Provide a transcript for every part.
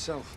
yourself.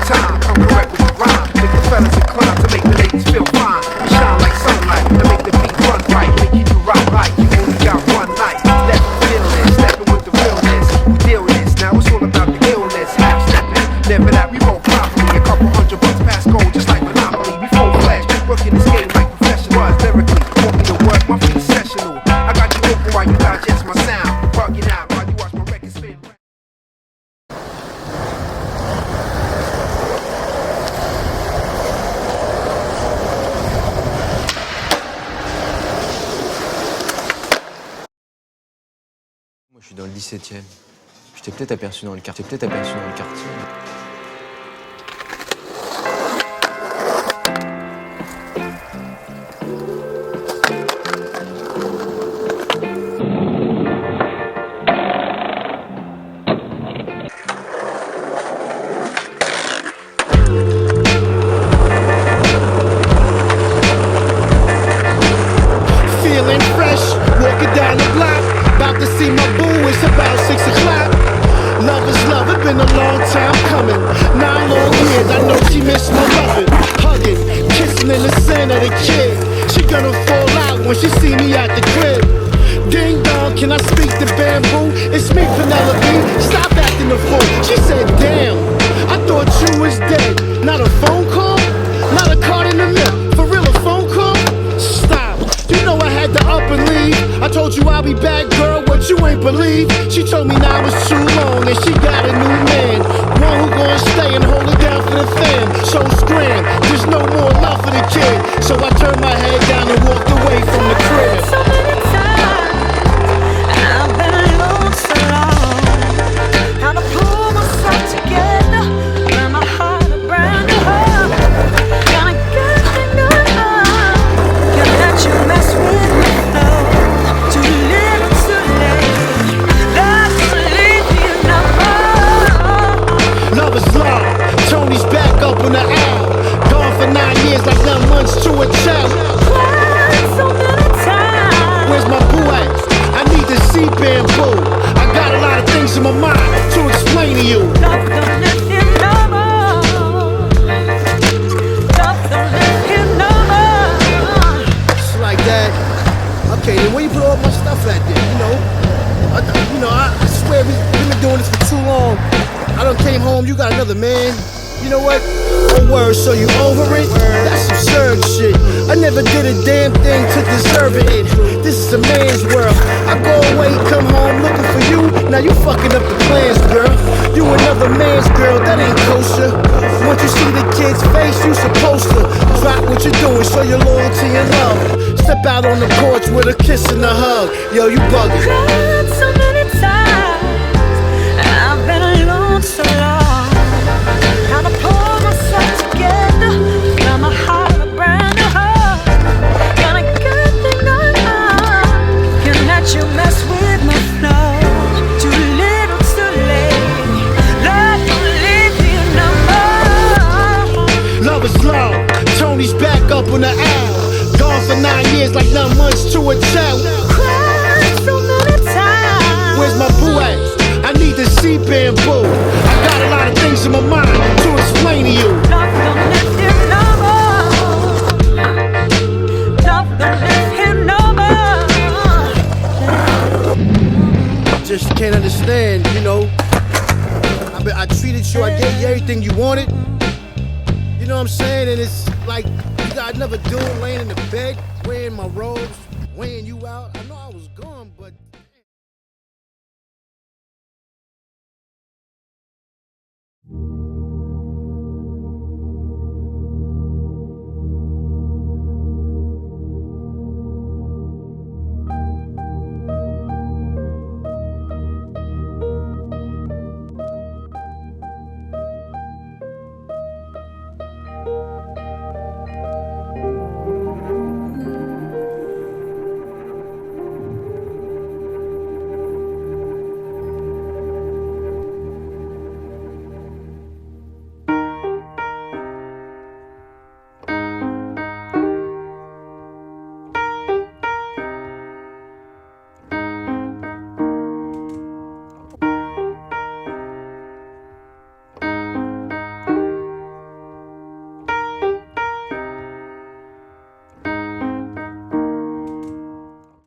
time. I'm correct with the rhyme. Make the fellas inclined to make the ladies feel fine. We shine like sunlight to make the beat run right. Making you rock right. You only got one night. Let's feel this. Stepping with the realness. We deal with this. Now it's all about the illness. Half stepping. Never that we roll properly. A couple $100 past gold just like Monopoly. We full fledged. Working this game like professionals. Lyrically. Want me to work my feet sessional. I got you open while you digest my sound. Bugging out while you watch my record spin. Moi je suis dans le 17e. Je t'ai peut-être aperçu dans le quartier. Feeling fresh, walking down the block. About to see my boo, it's about 6 o'clock. Love is love, it's been a long time coming. 9 long years, I know she missed my loving. Hugging, kissing in the center of the kid. She gonna fall out when she see me at the crib. Ding dong, can I speak to Bamboo? It's me, Penelope, stop acting the fool. She said, damn, I thought you was dead. Not a phone call, not a card in the mail. For real, a phone call? Stop, you know I had to up and leave. I told you I'll be back, girl, what you ain't believe. She told me now it's too long and she got a new man. One who gonna stay and hold it down for the fam. So scram, there's no more love for the kid. So I turned my head down and walked away from the crib. So many times I've been alone so long. How to pull myself together, let my heart around your heart. Got a good thing going on. Can't let you mess with me, no. Too little, too late. Love will leave you number. Love is love, Tony's back up on the aisle. Gone for 9 years like 9 months to a child. Cried so many times. Where's my boo at? I need to see Bamboo. I got a lot of things in my mind to explain to you. Love don't live here no more. Love don't live here no more. It's like that. Okay, then where you put all my stuff at then? I swear we've been doing this for too long. I done came home, you got another man. You know what? Oh word, so you over it? That's absurd shit. I never did a damn thing to deserve it. This is a man's world. I go away, come home looking for you. Now you fucking up the plans, girl. You another man's girl, that ain't kosher. Once you see the kid's face, you supposed to drop what you're doing, show your loyalty and love. Step out on the porch with a kiss and a hug. Yo, you bugging. Cried so many times. I've been alone so long. How to pull myself together, got my heart around your heart. Got a good thing going on. Can't let you mess with my flow. Too little, too late. Love don't leave you no more. Love is love, Tony's back up on the aisle. Gone for 9 years like 9 months to a child. Cried so many times. Where's my boo at? I need to see Bamboo. I got a lot of things in my mind to explain to you. Love don't live here no more. Love don't live here no more. Just can't understand, you know. I treated you, I gave you everything you wanted. You know what I'm saying? And it's like you got another dude laying in the bed, wearing my robes, weighing you out. I know